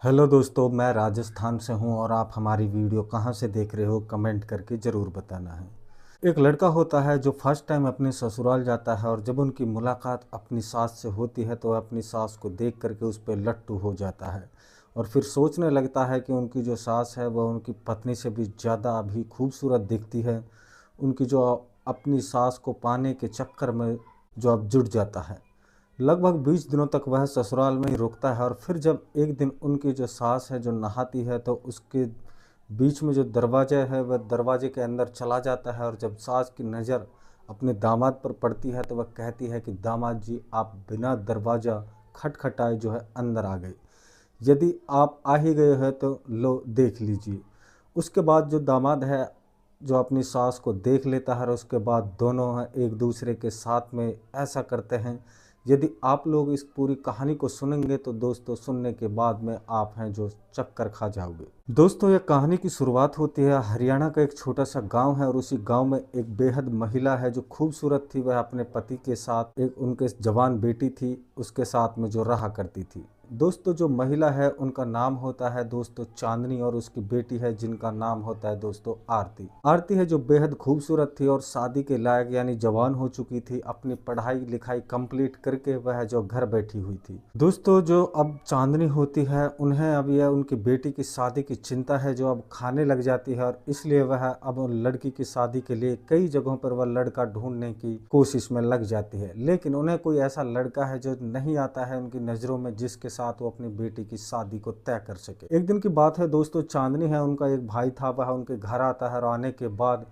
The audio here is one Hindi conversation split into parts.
हेलो दोस्तों, मैं राजस्थान से हूं और आप हमारी वीडियो कहां से देख रहे हो कमेंट करके ज़रूर बताना है। एक लड़का होता है जो फर्स्ट टाइम अपने ससुराल जाता है और जब उनकी मुलाकात अपनी सास से होती है तो वह अपनी सास को देख करके उस पर लट्टू हो जाता है और फिर सोचने लगता है कि उनकी जो सास है वह उनकी पत्नी से भी ज़्यादा अभी खूबसूरत दिखती है। उनकी जो अपनी सास को पाने के चक्कर में जो अब जुट जाता है। लगभग 20 दिनों तक वह ससुराल में ही रुकता है और फिर जब एक दिन उनकी जो सास है जो नहाती है तो उसके बीच में जो दरवाज़ा है वह दरवाजे के अंदर चला जाता है और जब सास की नज़र अपने दामाद पर पड़ती है तो वह कहती है कि दामाद जी, आप बिना दरवाज़ा खटखटाए जो है अंदर आ गए। यदि आप आ ही गए हैं तो लो देख लीजिए। उसके बाद जो दामाद है जो अपनी सास को देख लेता है और उसके बाद दोनों हैं एक दूसरे के साथ में ऐसा करते हैं। यदि आप लोग इस पूरी कहानी को सुनेंगे तो दोस्तों सुनने के बाद में आप हैं जो चक्कर खा जाओगे। दोस्तों, यह कहानी की शुरुआत होती है हरियाणा का एक छोटा सा गांव है और उसी गांव में एक बेहद महिला है जो खूबसूरत थी। वह अपने पति के साथ एक उनके जवान बेटी थी उसके साथ में जो रहा करती थी। दोस्तों, जो महिला है उनका नाम होता है दोस्तों चांदनी और उसकी बेटी है जिनका नाम होता है दोस्तों आरती। आरती है जो बेहद खूबसूरत थी और शादी के लायक यानी जवान हो चुकी थी। अपनी पढ़ाई लिखाई कंप्लीट करके वह जो घर बैठी हुई थी। दोस्तों, जो अब चांदनी होती है उन्हें अब यह उनकी बेटी की शादी की चिंता है जो अब खाने लग जाती है और इसलिए वह अब लड़की की शादी के लिए कई जगहों पर वह लड़का ढूंढने की कोशिश में लग जाती है, लेकिन उन्हें कोई ऐसा लड़का है जो नहीं आता है उनकी नज़रों में जिसके साथ वो अपनी बेटी की शादी को तय कर सके। एक दिन की बात है दोस्तों, चांदनी है उनका एक भाई था, वह उनके घर आता है और आने के बाद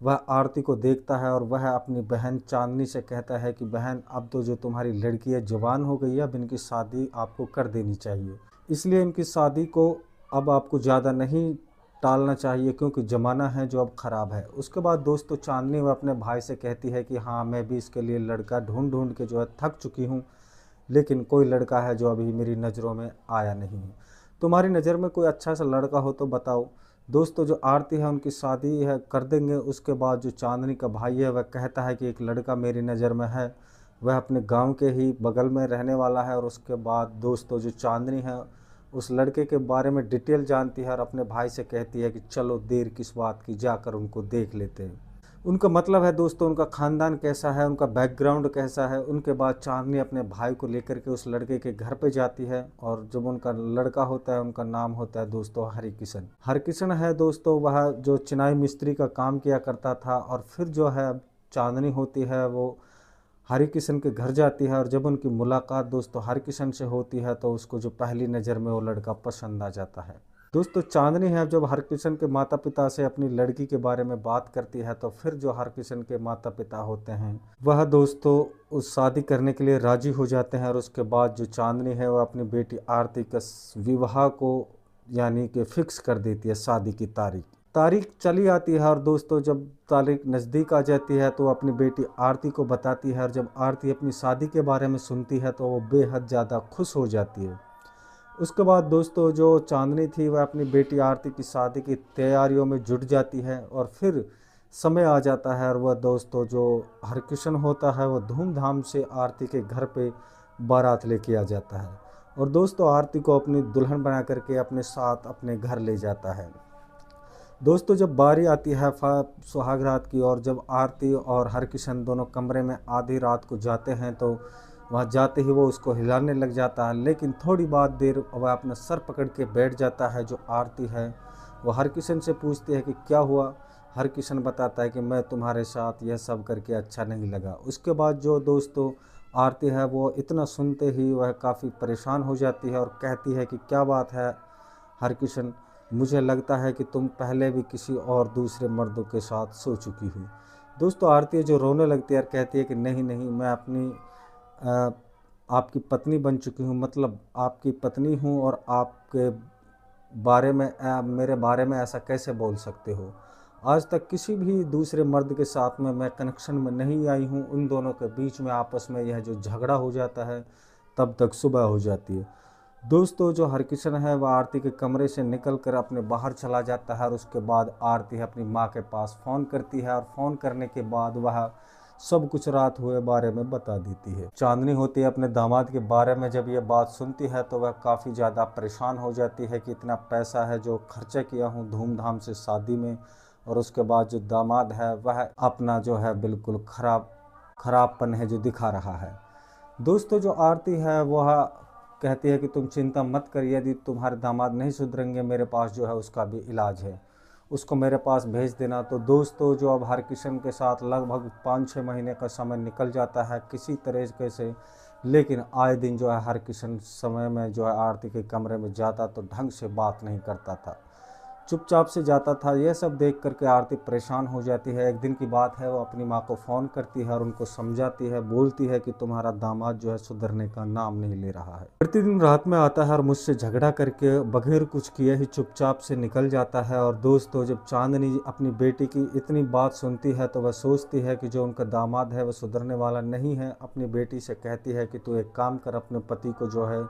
वह आरती को देखता है और वह अपनी बहन चांदनी से कहता है कि बहन, अब तो जो तुम्हारी लड़की है जवान हो गई है, अब इनकी शादी आपको कर देनी चाहिए। इसलिए इनकी शादी को अब आपको ज़्यादा नहीं टालना चाहिए क्योंकि ज़माना है जो अब ख़राब है। उसके बाद दोस्तों चांदनी वह अपने भाई से कहती है कि हाँ, मैं भी इसके लिए लड़का ढूंढ ढूंढ के जो है थक चुकी हूँ, लेकिन कोई लड़का है जो अभी मेरी नज़रों में आया नहीं है। तुम्हारी नज़र में कोई अच्छा सा लड़का हो तो बताओ। दोस्तों, जो आरती है उनकी शादी है कर देंगे। उसके बाद जो चांदनी का भाई है वह कहता है कि एक लड़का मेरी नज़र में है, वह अपने गांव के ही बगल में रहने वाला है। और उसके बाद दोस्तों जो चांदनी है उस लड़के के बारे में डिटेल जानती है और अपने भाई से कहती है कि चलो देर किस बात की, जाकर उनको देख लेते हैं। उनका मतलब है दोस्तों उनका ख़ानदान कैसा है, उनका बैकग्राउंड कैसा है। उनके बाद चांदनी अपने भाई को लेकर के उस लड़के के घर पे जाती है और जब उनका लड़का होता है उनका नाम होता है दोस्तों हरिकिशन। हरकिशन है दोस्तों वह जो चिनाई मिस्त्री का काम किया करता था और फिर जो है चांदनी होती है वो हरिकिशन के घर जाती है और जब उनकी मुलाकात दोस्तों हरकिशन से होती है तो उसको जो पहली नज़र में वो लड़का पसंद आ जाता है। दोस्तों, चांदनी है जब हरकिशन के माता पिता से अपनी लड़की के बारे में बात करती है तो फिर जो हरकिशन के माता पिता होते हैं वह दोस्तों उस शादी करने के लिए राजी हो जाते हैं। और उसके बाद जो चांदनी है वह अपनी बेटी आरती का विवाह को यानी कि फिक्स कर देती है। शादी की तारीख तारीख चली आती है और दोस्तों जब तारीख नज़दीक आ जाती है तो अपनी बेटी आरती को बताती है और जब आरती अपनी शादी के बारे में सुनती है तो वो बेहद ज़्यादा खुश हो जाती है। उसके बाद दोस्तों जो चांदनी थी वह अपनी बेटी आरती की शादी की तैयारियों में जुट जाती है और फिर समय आ जाता है और वह दोस्तों जो हरकिशन होता है वह धूमधाम से आरती के घर पे बारात लेके आ जाता है और दोस्तों आरती को अपनी दुल्हन बना करके अपने साथ अपने घर ले जाता है। दोस्तों, जब बारी आती है सुहाग रात की और जब आरती और हरकिशन दोनों कमरे में आधी रात को जाते हैं तो वहाँ जाते ही वो उसको हिलाने लग जाता है, लेकिन थोड़ी बाद देर वह अपना सर पकड़ के बैठ जाता है। जो आरती है वो हरकिशन से पूछती है कि क्या हुआ। हरकिशन बताता है कि मैं तुम्हारे साथ यह सब करके अच्छा नहीं लगा। उसके बाद जो दोस्तों आरती है वो इतना सुनते ही वह काफ़ी परेशान हो जाती है और कहती है कि क्या बात है हरकिशन, मुझे लगता है कि तुम पहले भी किसी और दूसरे मर्दों के साथ सो चुकी हो। दोस्तों, आरती जो रोने लगती है और कहती है कि नहीं नहीं, मैं अपनी आपकी पत्नी बन चुकी हूँ, मतलब आपकी पत्नी हूँ और आपके बारे में मेरे बारे में ऐसा कैसे बोल सकते हो। आज तक किसी भी दूसरे मर्द के साथ में मैं कनेक्शन में नहीं आई हूँ। उन दोनों के बीच में आपस में यह जो झगड़ा हो जाता है तब तक सुबह हो जाती है। दोस्तों, जो हरकिशन है वह आरती के कमरे से निकल कर अपने बाहर चला जाता है और उसके बाद आरती अपनी माँ के पास फ़ोन करती है और फ़ोन करने के बाद वह सब कुछ रात हुए बारे में बता देती है। चांदनी होती है अपने दामाद के बारे में जब ये बात सुनती है तो वह काफ़ी ज़्यादा परेशान हो जाती है कि इतना पैसा है जो खर्चा किया हूँ धूमधाम से शादी में, और उसके बाद जो दामाद है वह अपना जो है बिल्कुल खराबपन है जो दिखा रहा है। दोस्तों जो आरती है वह कहती है कि तुम चिंता मत करिए, यदि तुम्हारे दामाद नहीं सुधरेंगे मेरे पास जो है उसका भी इलाज है, उसको मेरे पास भेज देना। तो दोस्तों जो अब हरकिशन के साथ लगभग 5-6 महीने का समय निकल जाता है किसी तरीके से, लेकिन आए दिन जो है हरकिशन समय में जो है आरती के कमरे में जाता तो ढंग से बात नहीं करता था, चुपचाप से जाता था। यह सब देख करके आरती परेशान हो जाती है। एक दिन की बात है, वो अपनी माँ को फ़ोन करती है और उनको समझाती है, बोलती है कि तुम्हारा दामाद जो है सुधरने का नाम नहीं ले रहा है, प्रतिदिन रात में आता है और मुझसे झगड़ा करके बगैर कुछ किए ही चुपचाप से निकल जाता है। और दोस्तों जब चांदनी अपनी बेटी की इतनी बात सुनती है तो वह सोचती है कि जो उनका दामाद है वह सुधरने वाला नहीं है। अपनी बेटी से कहती है कि तू एक काम कर, अपने पति को जो है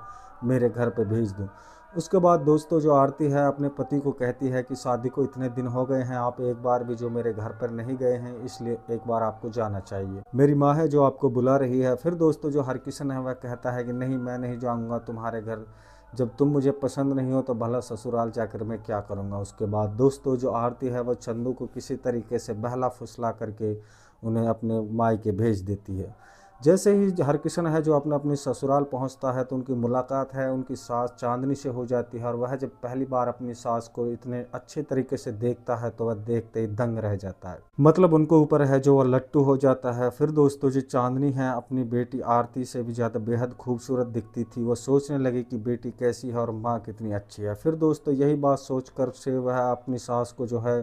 मेरे घर पे भेज दूँ। उसके बाद दोस्तों जो आरती है अपने पति को कहती है कि शादी को इतने दिन हो गए हैं, आप एक बार भी जो मेरे घर पर नहीं गए हैं, इसलिए एक बार आपको जाना चाहिए, मेरी माँ है जो आपको बुला रही है। फिर दोस्तों जो हरकिशन है वह कहता है कि नहीं, मैं नहीं जाऊँगा तुम्हारे घर, जब तुम मुझे पसंद नहीं हो तो भला ससुराल जाकर मैं क्या करूँगा। उसके बाद दोस्तों जो आरती है वह चंदू को किसी तरीके से बहला फुसला करके उन्हें अपने मायके भेज देती है। जैसे ही हरकिशन है जो अपनी ससुराल पहुंचता है तो उनकी मुलाकात है उनकी सास चांदनी से हो जाती है, और वह जब पहली बार अपनी सास को इतने अच्छे तरीके से देखता है तो वह देखते ही दंग रह जाता है, मतलब उनको ऊपर है जो वह लट्टू हो जाता है। फिर दोस्तों जो चांदनी है अपनी बेटी आरती से भी ज़्यादा बेहद खूबसूरत दिखती थी, वह सोचने लगी कि बेटी कैसी है और माँ कितनी अच्छी है। फिर दोस्तों यही बात सोचकर से वह अपनी सास को जो है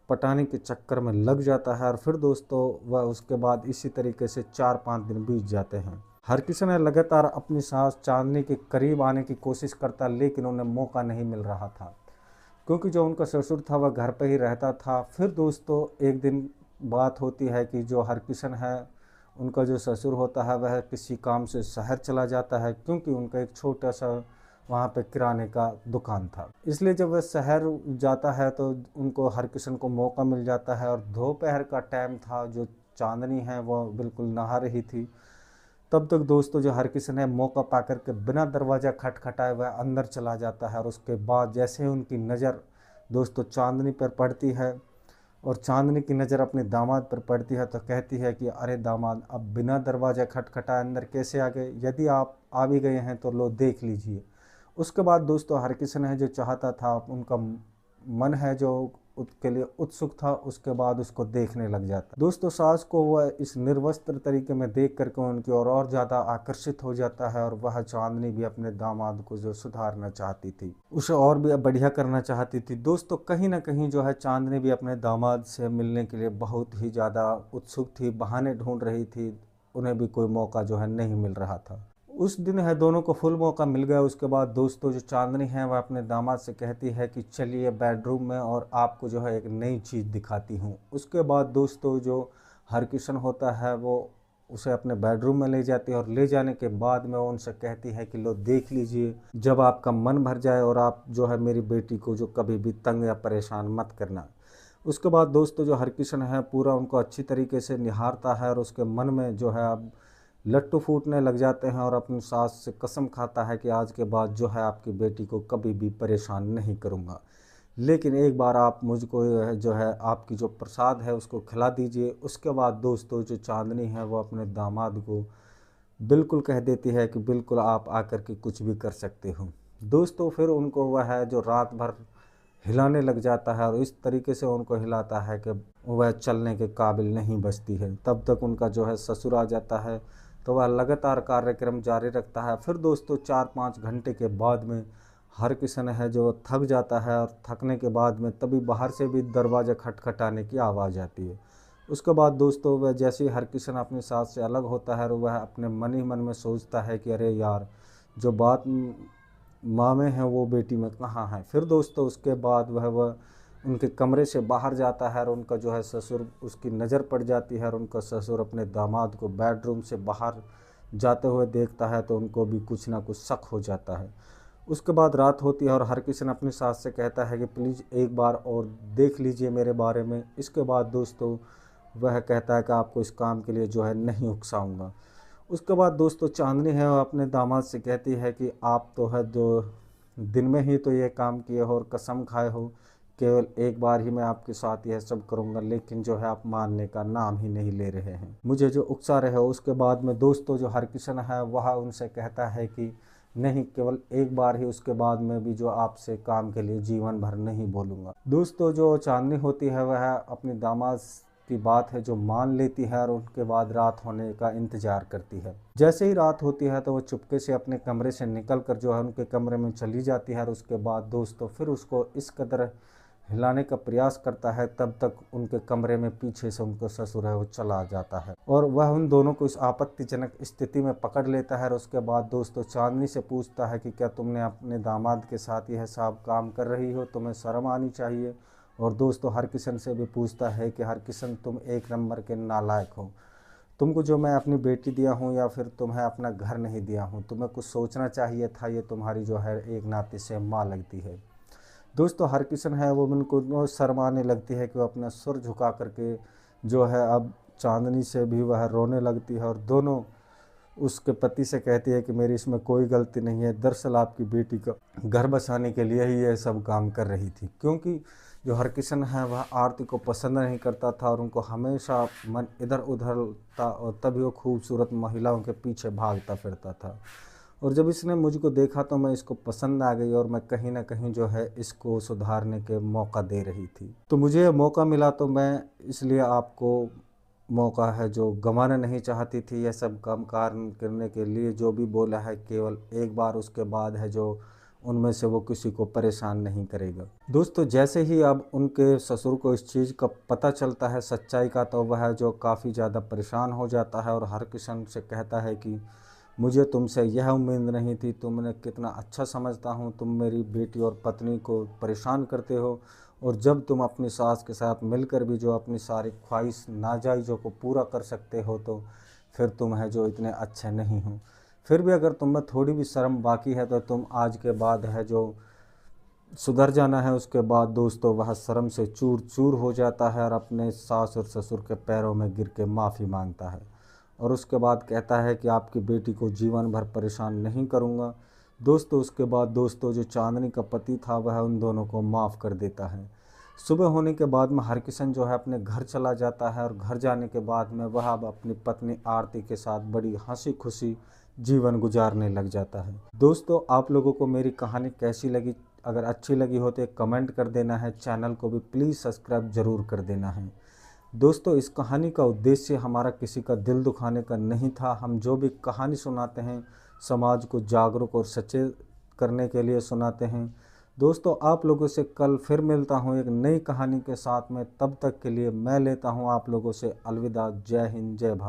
पटाने के चक्कर में लग जाता है, और फिर दोस्तों वह उसके बाद इसी तरीके से 4-5 दिन बीत जाते हैं। हरकिशन है लगातार अपनी सास चांदनी के करीब आने की कोशिश करता, लेकिन उन्हें मौका नहीं मिल रहा था क्योंकि जो उनका ससुर था वह घर पर ही रहता था। फिर दोस्तों एक दिन बात होती है कि जो हरकिशन है उनका जो ससुर होता है वह किसी काम से शहर चला जाता है, क्योंकि उनका एक छोटा सा वहाँ पे किराने का दुकान था। इसलिए जब वह शहर जाता है तो उनको हरकिशन को मौका मिल जाता है, और दोपहर का टाइम था, जो चांदनी है वो बिल्कुल नहा रही थी। तब तक दोस्तों जो हरकिशन है मौका पा करके बिना दरवाज़ा खटखटाए वह अंदर चला जाता है, और उसके बाद जैसे ही उनकी नज़र दोस्तों चांदनी पर पड़ती है और चांदनी की नज़र अपने दामाद पर पड़ती है तो कहती है कि अरे दामाद, अब बिना दरवाज़ा खटखटाए अंदर कैसे आ गए, यदि आप आ भी गए हैं तो लो देख लीजिए। उसके बाद दोस्तों हरकिशन है जो चाहता था, उनका मन है जो उसके लिए उत्सुक था, उसके बाद उसको देखने लग जाता। दोस्तों सास को वह इस निर्वस्त्र तरीके में देख करके उनकी और ज़्यादा आकर्षित हो जाता है, और वह चांदनी भी अपने दामाद को जो सुधारना चाहती थी, उसे और भी बढ़िया करना चाहती थी। दोस्तों कहीं ना कहीं जो है चांदनी भी अपने दामाद से मिलने के लिए बहुत ही ज़्यादा उत्सुक थी, बहाने ढूंढ रही थी, उन्हें भी कोई मौका जो है नहीं मिल रहा था। उस दिन है दोनों को फुल मौका मिल गया। उसके बाद दोस्तों जो चांदनी है वह अपने दामाद से कहती है कि चलिए बेडरूम में और आपको जो है एक नई चीज़ दिखाती हूँ। उसके बाद दोस्तों जो हरकिशन होता है वो उसे अपने बेडरूम में ले जाती है, और ले जाने के बाद में वो उनसे कहती है कि लो देख लीजिए, जब आपका मन भर जाए और आप जो है मेरी बेटी को जो कभी भी तंग या परेशान मत करना। उसके बाद दोस्तों जो हरकिशन है पूरा उनको अच्छी तरीके से निहारता है, और उसके मन में जो है अब लट्टू फूटने लग जाते हैं, और अपनी सास से कसम खाता है कि आज के बाद जो है आपकी बेटी को कभी भी परेशान नहीं करूंगा, लेकिन एक बार आप मुझको जो है आपकी जो प्रसाद है उसको खिला दीजिए। उसके बाद दोस्तों जो चांदनी है वो अपने दामाद को बिल्कुल कह देती है कि बिल्कुल आप आकर के कुछ भी कर सकते हो। दोस्तों फिर उनको वह है जो रात भर हिलाने लग जाता है, और इस तरीके से उनको हिलाता है कि वह चलने के काबिल नहीं बचती है। तब तक उनका जो है ससुर आ जाता है, तो वह लगातार कार्यक्रम जारी रखता है। फिर दोस्तों 4-5 घंटे के बाद में हरकिशन है जो थक जाता है, और थकने के बाद में तभी बाहर से भी दरवाज़ा खटखटाने की आवाज़ आती है। उसके बाद दोस्तों वह जैसे ही हरकिशन अपनी सास से अलग होता है, वह अपने मन ही मन में सोचता है कि अरे यार, जो बात माँ में है वो बेटी में कहाँ है। फिर दोस्तों उसके बाद वह उनके कमरे से बाहर जाता है, और उनका जो है ससुर उसकी नज़र पड़ जाती है, और उनका ससुर अपने दामाद को बेडरूम से बाहर जाते हुए देखता है तो उनको भी कुछ ना कुछ शक हो जाता है। उसके बाद रात होती है और हरकिशन अपनी सास से कहता है कि प्लीज़ एक बार और देख लीजिए मेरे बारे में। इसके बाद दोस्तों वह कहता है कि आपको इस काम के लिए जो है नहीं उकसाऊंगा। उसके बाद दोस्तों चांदनी है वो अपने दामाद से कहती है कि आप तो है जो दिन में ही तो ये काम किए हो और कसम खाए हो केवल एक बार ही मैं आपके साथ यह सब करूंगा, लेकिन जो है आप मानने का नाम ही नहीं ले रहे हैं, मुझे जो उकसा रहे हो। उसके बाद में दोस्तों जो हरकिशन है वह उनसे कहता है कि नहीं, केवल एक बार ही, उसके बाद में भी जो आपसे काम के लिए जीवन भर नहीं बोलूँगा। दोस्तों जो चांदनी होती है वह अपनी दामाद की बात है जो मान लेती है और उनके बाद रात होने का इंतजार करती है। जैसे ही रात होती है तो वो चुपके से अपने कमरे से निकल कर जो है उनके कमरे में चली जाती है और उसके बाद दोस्तों फिर उसको इस कदर हिलाने का प्रयास करता है, तब तक उनके कमरे में पीछे से उनका ससुर है वो चला जाता है और वह उन दोनों को इस आपत्तिजनक स्थिति में पकड़ लेता है। और उसके बाद दोस्तों चांदनी से पूछता है कि क्या तुमने अपने दामाद के साथ यह सब काम कर रही हो, तुम्हें शर्म आनी चाहिए। और दोस्तों हरकिशन से भी पूछता है कि हरकिशन तुम एक नंबर के नालायक हो, तुमको जो मैं अपनी बेटी दिया हूँ या फिर तुम्हें अपना घर नहीं दिया हूँ, तुम्हें कुछ सोचना चाहिए था, ये तुम्हारी जो है एक नाते से माँ लगती है। दोस्तों हरकिशन है वो उनको शर्माने लगती है कि वो अपना सर झुका करके जो है अब चांदनी से भी वह रोने लगती है और दोनों उसके पति से कहती है कि मेरी इसमें कोई गलती नहीं है, दरअसल आपकी बेटी का घर बसाने के लिए ही यह सब काम कर रही थी। क्योंकि जो हरकिशन है वह आरती को पसंद नहीं करता था और उनको हमेशा मन इधर उधर था और तभी वो खूबसूरत महिलाओं के पीछे भागता फिरता था। और जब इसने मुझको देखा तो मैं इसको पसंद आ गई और मैं कहीं ना कहीं जो है इसको सुधारने के मौका दे रही थी। तो मुझे ये मौका मिला तो मैं इसलिए आपको मौका है जो गंवाना नहीं चाहती थी। यह सब काम कार्य करने के लिए जो भी बोला है केवल एक बार, उसके बाद है जो उनमें से वो किसी को परेशान नहीं करेगा। दोस्तों जैसे ही अब उनके ससुर को इस चीज़ का पता चलता है सच्चाई का, तो वह जो काफ़ी ज़्यादा परेशान हो जाता है और हरकिशन से कहता है कि मुझे तुमसे यह उम्मीद नहीं थी, तुमने कितना अच्छा समझता हूँ, तुम मेरी बेटी और पत्नी को परेशान करते हो और जब तुम अपनी सास के साथ मिलकर भी जो अपनी सारी ख्वाहिश नाजायज़ों को पूरा कर सकते हो तो फिर तुम है जो इतने अच्छे नहीं हो। फिर भी अगर तुम में थोड़ी भी शर्म बाकी है तो तुम आज के बाद है जो सुधर जाना है। उसके बाद दोस्तों वह शर्म से चूर चूर हो जाता है और अपने सास और ससुर के पैरों में गिर के माफ़ी मांगता है और उसके बाद कहता है कि आपकी बेटी को जीवन भर परेशान नहीं करूंगा। दोस्तों उसके बाद दोस्तों जो चांदनी का पति था वह उन दोनों को माफ़ कर देता है। सुबह होने के बाद में हरकिशन जो है अपने घर चला जाता है और घर जाने के बाद में वह अब अपनी पत्नी आरती के साथ बड़ी हंसी खुशी जीवन गुजारने लग जाता है। दोस्तों आप लोगों को मेरी कहानी कैसी लगी? अगर अच्छी लगी हो तो एक कमेंट कर देना है, चैनल को भी प्लीज़ सब्सक्राइब ज़रूर कर देना है। दोस्तों इस कहानी का उद्देश्य हमारा किसी का दिल दुखाने का नहीं था। हम जो भी कहानी सुनाते हैं समाज को जागरूक और सचेत करने के लिए सुनाते हैं। दोस्तों आप लोगों से कल फिर मिलता हूं एक नई कहानी के साथ में, तब तक के लिए मैं लेता हूं आप लोगों से अलविदा। जय हिंद, जय भारत।